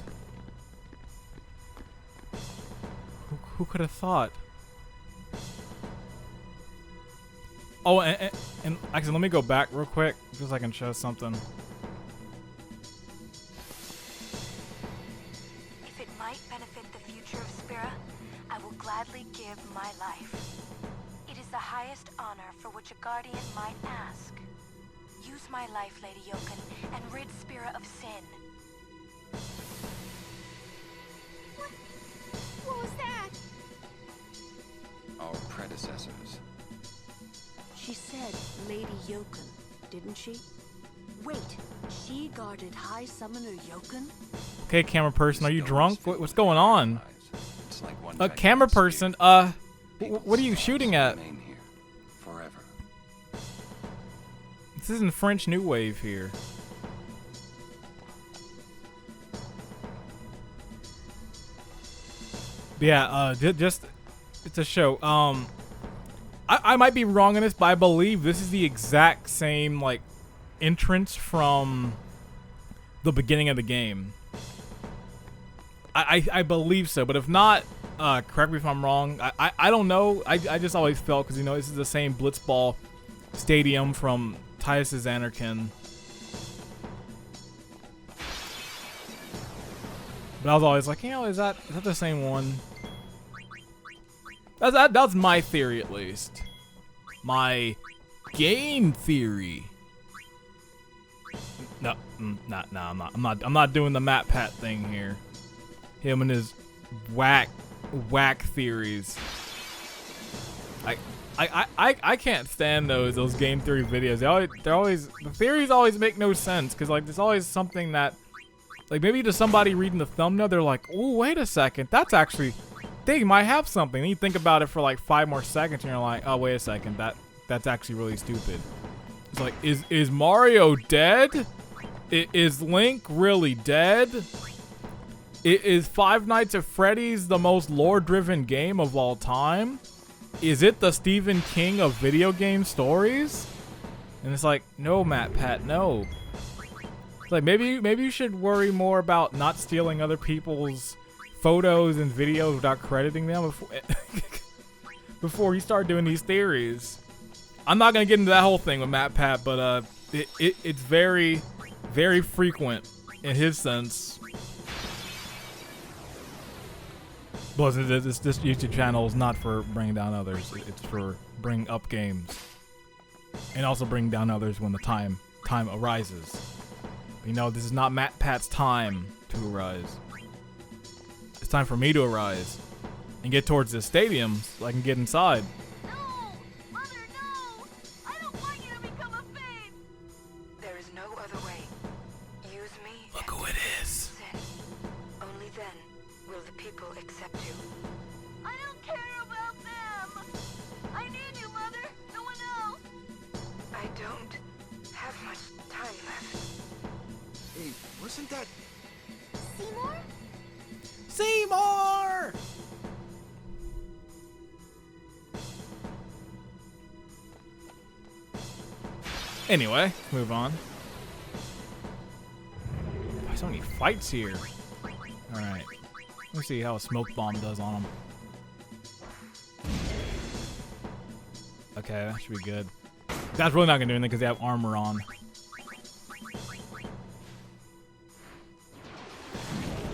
Who could have thought? Oh, and actually, let me go back real quick, just so I can show something. If it might benefit the future of Spira, I will gladly give my life. It is the highest honor for which a guardian might ask. Use my life, Lady Yoken, and rid Spira of sin. What was that? Our predecessors. She said Lady Yoken, didn't she? Wait, she guarded High Summoner Yoken? Okay, camera person, are you drunk? What's going on? It's like one A camera person, what are you shooting at? Forever. This isn't French New Wave here. But yeah, just it's a show. I might be wrong on this, but I believe this is the exact same like entrance from the beginning of the game. I believe so, but if not, correct me if I'm wrong. I don't know. I just always felt, because you know this is the same Blitzball stadium from Titus' Anarchin. But I was always like, you know, is that the same one? That's my theory, at least. My game theory. No, I'm not doing the Matt Pat thing here. Him and his whack theories. I can't stand those game theory videos. The theories always make no sense, because like there's always something that, like, maybe to somebody reading the thumbnail they're like, oh, wait a second, that's actually, they might have something. And you think about it for like 5 more seconds and you're like, oh, wait a second, that's actually really stupid. It's like, is Mario dead? Is Link really dead? Is Five Nights at Freddy's the most lore-driven game of all time? Is it the Stephen King of video game stories? And it's like, no, Matt Pat, no. It's like, maybe you should worry more about not stealing other people's photos and videos without crediting them before you start doing these theories. I'm not gonna get into that whole thing with Matt Pat, but it's very, very frequent in his sense. But this YouTube channel is not for bringing down others. It's for bringing up games, and also bring down others when the time arises. You know, this is not Matt Pat's time to arise. It's time for me to arise and get towards this stadium so I can get inside. No! Mother, no! I don't want you to become a fade! There is no other way. Use me. Look who it is. Sin. Only then will the people accept you. I don't care about them! Anyway, move on. Why so many fights here? Alright. Let's see how a smoke bomb does on him. Okay, that should be good. That's really not gonna do anything because they have armor on.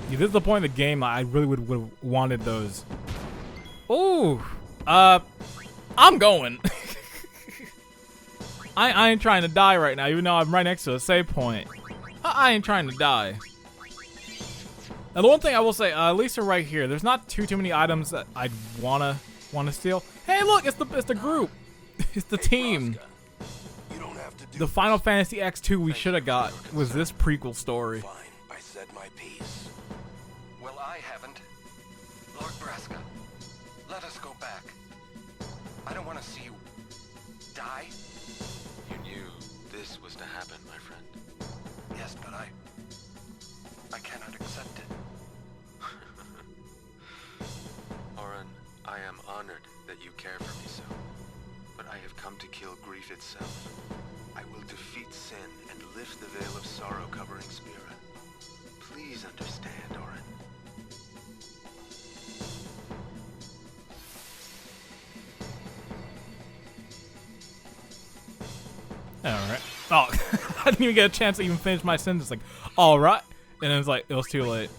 Yeah, this is the point of the game I really would have wanted those. Ooh, I'm going. I ain't trying to die right now, even though I'm right next to a save point. I ain't trying to die. Now, the one thing I will say, at least right here, there's not too many items that I'd wanna steal. Hey, look, it's the group, it's the team. The Final Fantasy X2 we should have got was this prequel story. Fine, I said my piece. Well, I haven't. Lord Braska, let us go back. I don't want to see you die. You knew this was to happen, my friend. Yes, but I cannot accept it. Oren, I am honored that you care for me so. But I have come to kill grief itself. I will defeat sin and lift the veil of sorrow covering Spira. Please understand, Oren. Alright. Oh, I didn't even get a chance to even finish my sentence. Like, alright. And then it's like, it was too late.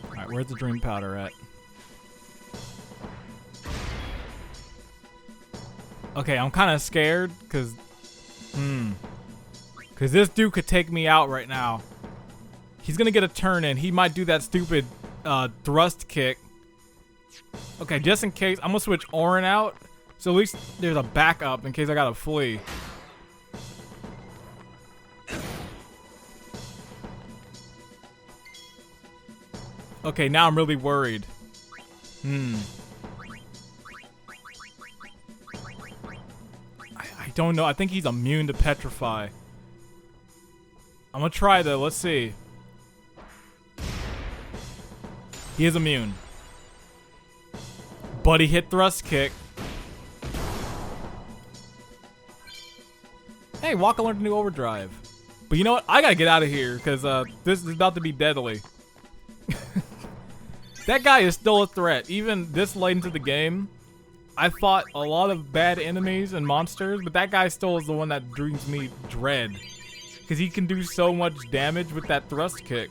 Alright, where's the dream powder at? Okay, I'm kind of scared, because this dude could take me out right now. He's going to get a turn in. He might do that stupid thrust kick. Okay, just in case, I'm going to switch Orin out, so at least there's a backup in case I got to flee. Okay, now I'm really worried. I don't know. I think he's immune to petrify. I'm gonna try though. Let's see. He is immune. But he hit thrust kick. Hey, Waka learned a new overdrive. But you know what? I gotta get out of here because this is about to be deadly. That guy is still a threat. Even this late into the game, I fought a lot of bad enemies and monsters, but that guy still is the one that brings me dread. Because he can do so much damage with that thrust kick.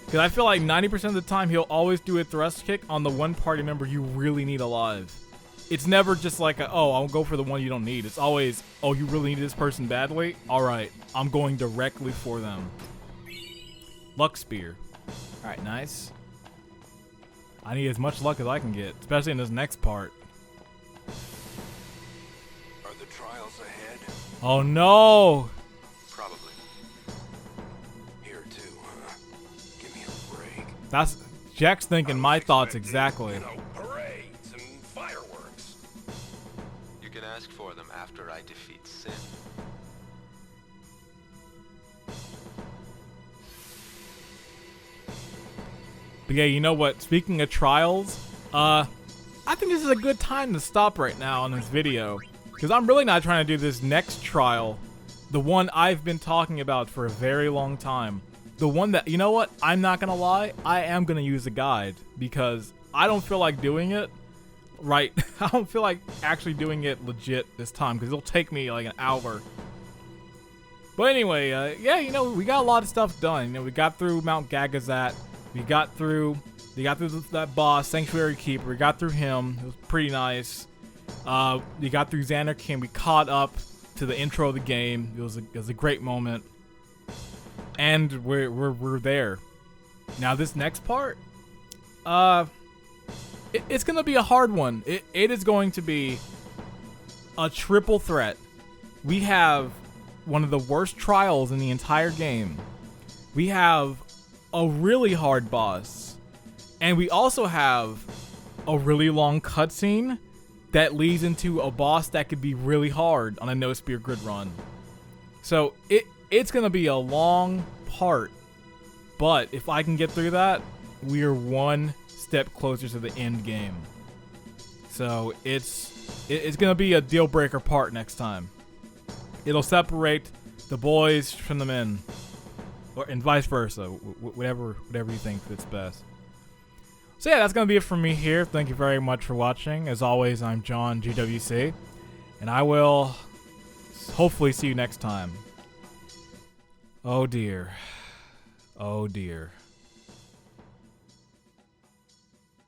Because I feel like 90% of the time, he'll always do a thrust kick on the one party member you really need alive. It's never just like, oh, I'll go for the one you don't need. It's always, oh, you really need this person badly? Alright, I'm going directly for them. Luck Spear. Alright, nice. I need as much luck as I can get, especially in this next part. Are the trials ahead? Oh no! Probably. Here too, huh? Give me a break. That's Jack's thinking my thoughts exactly. You know, parades and fireworks. You can ask for them after I defeat sin. But yeah, you know what? Speaking of trials, I think this is a good time to stop right now on this video. Because I'm really not trying to do this next trial. The one I've been talking about for a very long time. The one that, you know what? I'm not going to lie. I am going to use a guide. Because I don't feel like doing it right. I don't feel like actually doing it legit this time. Because it'll take me like an hour. But anyway, yeah, you know, we got a lot of stuff done. You know, we got through Mount Gagazat. We got through that boss, Sanctuary Keeper. We got through him. It was pretty nice. We got through Xanarkin. We caught up to the intro of the game. It was a great moment. And we're there. Now this next part, it's gonna be a hard one. It is going to be a triple threat. We have one of the worst trials in the entire game. We have a really hard boss, and we also have a really long cutscene that leads into a boss that could be really hard on a no spear grid run. So it's gonna be a long part, but if I can get through that, we are one step closer to the end game. So it's gonna be a deal breaker part next time. It'll separate the boys from the men, and vice versa. Whatever you think fits best. So yeah, that's gonna be it from me here. Thank you very much for watching. As always, I'm John GWC, and I will hopefully see you next time. Oh dear. Oh dear.